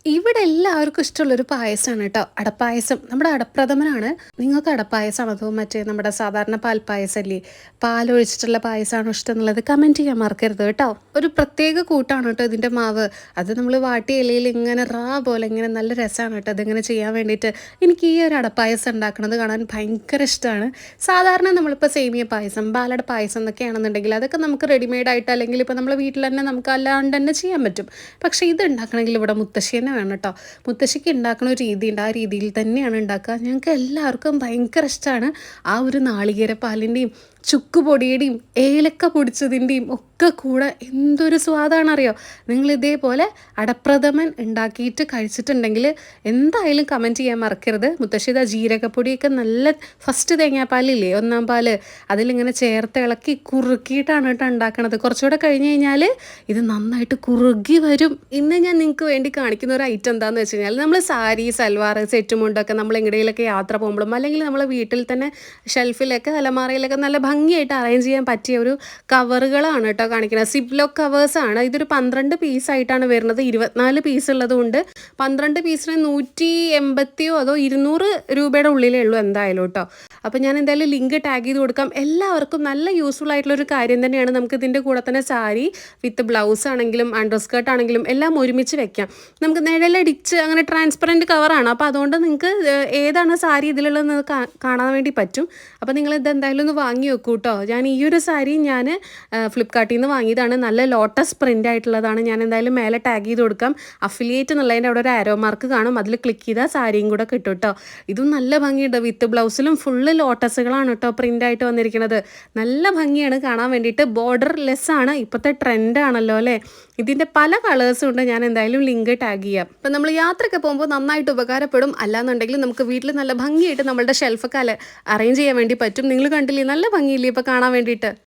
ഇവിടെ എല്ലാവർക്കും ഇഷ്ടമുള്ളൊരു പായസമാണ് കേട്ടോ. അടപ്പായസം. നമ്മുടെ അടപ്രഥമനാണ്. നിങ്ങൾക്ക് അടപ്പായസമാണോ അതോ മറ്റേ നമ്മുടെ സാധാരണ പാൽപ്പായസമല്ലേ, പാലൊഴിച്ചിട്ടുള്ള പായസമാണോ ഇഷ്ടം എന്നുള്ളത് കമൻറ്റ് ചെയ്യാൻ മറക്കരുത് കേട്ടോ. ഒരു പ്രത്യേക കൂട്ടാണ് കേട്ടോ ഇതിൻ്റെ മാവ്. അത് നമ്മൾ വാട്ടിയ ഇലയിൽ ഇങ്ങനെ പോലെ ഇങ്ങനെ നല്ല രസമാണ് കേട്ടോ അതിങ്ങനെ ചെയ്യാൻ വേണ്ടിയിട്ട്. എനിക്ക് ഈ ഒരു അടപ്പായസം ഉണ്ടാക്കുന്നത് കാണാൻ ഭയങ്കര ഇഷ്ടമാണ്. സാധാരണ നമ്മളിപ്പോൾ സേമിയ പായസം, പാലട പായസം എന്നൊക്കെയാണെന്നുണ്ടെങ്കിൽ അതൊക്കെ നമുക്ക് റെഡിമെയ്ഡായിട്ട് അല്ലെങ്കിൽ ഇപ്പോൾ നമ്മളെ വീട്ടിൽ തന്നെ നമുക്ക് അല്ലാണ്ട് തന്നെ ചെയ്യാൻ പറ്റും. പക്ഷേ ഇത് ഉണ്ടാക്കണമെങ്കിൽ ഇവിടെ മുത്തശ്ശി തന്നെ വേണം കേട്ടോ. മുത്തശ്ശിക്ക് ഉണ്ടാക്കുന്ന ഒരു രീതിയുണ്ട്, ആ രീതിയിൽ തന്നെയാണ് ഉണ്ടാക്കുക. ഞങ്ങൾക്ക് എല്ലാവർക്കും ഭയങ്കര ഇഷ്ടമാണ്. ആ ഒരു നാളികേര പാലിൻ്റെയും ചുക്ക് പൊടിയുടെയും ഏലക്ക പൊടിച്ചതിൻ്റെയും ഒക്കെ കൂടെ എന്തൊരു സ്വാദാണറിയോ. നിങ്ങൾ ഇതേപോലെ അടപ്രഥമൻ ഉണ്ടാക്കിയിട്ട് കഴിച്ചിട്ടുണ്ടെങ്കിൽ എന്തായാലും കമൻറ്റ് ചെയ്യാൻ മറക്കരുത്. മുത്തശ്ശി ജീരകപ്പൊടിയൊക്കെ നല്ല ഫസ്റ്റ് തേങ്ങാപ്പാലില്ലേ, ഒന്നാം പാല്, അതിലിങ്ങനെ ചേർത്ത് ഇളക്കി കുറുക്കിയിട്ടാണ് കേട്ടോ ഉണ്ടാക്കണത്. കുറച്ചുകൂടെ കഴിഞ്ഞ് കഴിഞ്ഞാൽ ഇത് നന്നായിട്ട് കുറുകി വരും. ഇന്ന് ഞാൻ നിങ്ങൾക്ക് വേണ്ടി കാണിക്കുന്ന ഒരു ഐറ്റം എന്താണെന്ന് വെച്ച് കഴിഞ്ഞാൽ, നമ്മൾ സാരി, സൽവാർ, സെറ്റ് മുണ്ടൊക്കെ നമ്മൾ എങ്ങടെയിലൊക്കെ യാത്ര പോകുമ്പോഴും അല്ലെങ്കിൽ നമ്മളെ വീട്ടിൽ തന്നെ ഷെൽഫിലൊക്കെ അലമാറയിലൊക്കെ നല്ല ഭംഗിയായിട്ട് അറേഞ്ച് ചെയ്യാൻ പറ്റിയ ഒരു കവറുകളാണ് കേട്ടോ കാണിക്കുന്നത്. സിപ്ലോക്ക് കവേഴ്സാണ്. ഇതൊരു 12 പീസായിട്ടാണ് വരുന്നത്. 24 പീസ് ഉള്ളതുകൊണ്ട് 12 പീസിന് 180 അതോ 200 രൂപയുടെ ഉള്ളിലേ ഉള്ളൂ എന്തായാലും കേട്ടോ. അപ്പോൾ ഞാൻ എന്തായാലും ലിങ്ക് ടാഗ് ചെയ്ത് കൊടുക്കാം. എല്ലാവർക്കും നല്ല യൂസ്ഫുൾ ആയിട്ടുള്ളൊരു കാര്യം തന്നെയാണ്. നമുക്ക് ഇതിൻ്റെ കൂടെ തന്നെ സാരി വിത്ത് ബ്ലൗസ് ആണെങ്കിലും അണ്ടർ സ്കേർട്ട് ആണെങ്കിലും എല്ലാം ഒരുമിച്ച് വെക്കാം. നമുക്ക് നിഴലടിച്ച് അങ്ങനെ ട്രാൻസ്പെറൻറ്റ് കവറാണ്. അപ്പോൾ അതുകൊണ്ട് നിങ്ങൾക്ക് ഏതാണ് സാരി ഇതിലുള്ളതെന്ന് കാണാൻ വേണ്ടി പറ്റും. അപ്പോൾ നിങ്ങളിത് എന്തായാലും ഒന്ന് വാങ്ങി വെക്കൂ കേട്ടോ. ഞാൻ ഈ ഒരു സാരി ഞാൻ ഫ്ലിപ്കാർട്ടിൽ നിന്ന് വാങ്ങിയതാണ്. നല്ല ലോട്ടസ് പ്രിൻ്റ് ആയിട്ടുള്ളതാണ്. ഞാൻ എന്തായാലും മേലെ ടാഗ് ചെയ്ത് കൊടുക്കാം. അഫിലിയേറ്റ് എന്നുള്ളതിൻ്റെ അവിടെ ഒരു ആരോ മാർക്ക് കാണും, അതിൽ ക്ലിക്ക് ചെയ്താൽ സാരിയും കൂടെ കിട്ടും കേട്ടോ. ഇതും നല്ല ഭംഗിയുണ്ട്. വിത്ത് ബ്ലൗസിലും ഫുള്ള് ലോട്ടസുകളാണ് കേട്ടോ പ്രിൻ്റ് ആയിട്ട് വന്നിരിക്കുന്നത്. നല്ല ഭംഗിയാണ് കാണാൻ വേണ്ടിയിട്ട്. ബോർഡർ ലെസ് ആണ്, ഇപ്പോഴത്തെ ട്രെൻഡാണല്ലോ അല്ലേ. ഇതിൻ്റെ പല കളേഴ്സും ഉണ്ട്. ഞാൻ എന്തായാലും ലിങ്ക് ടാഗ് ചെയ്യാം. ഇപ്പം നമ്മൾ യാത്രയൊക്കെ പോകുമ്പോൾ നന്നായിട്ട് ഉപകാരപ്പെടും. അല്ലാന്നുണ്ടെങ്കിൽ നമുക്ക് വീട്ടിൽ നല്ല ഭംഗിയായിട്ട് നമ്മളുടെ ഷെൽഫൊക്കെ അറേഞ്ച് ചെയ്യാൻ വേണ്ടി പറ്റും. നിങ്ങൾ കണ്ടില്ലേ, നല്ല ഭംഗിയില്ലേ ഇപ്പോൾ കാണാൻ വേണ്ടിയിട്ട്.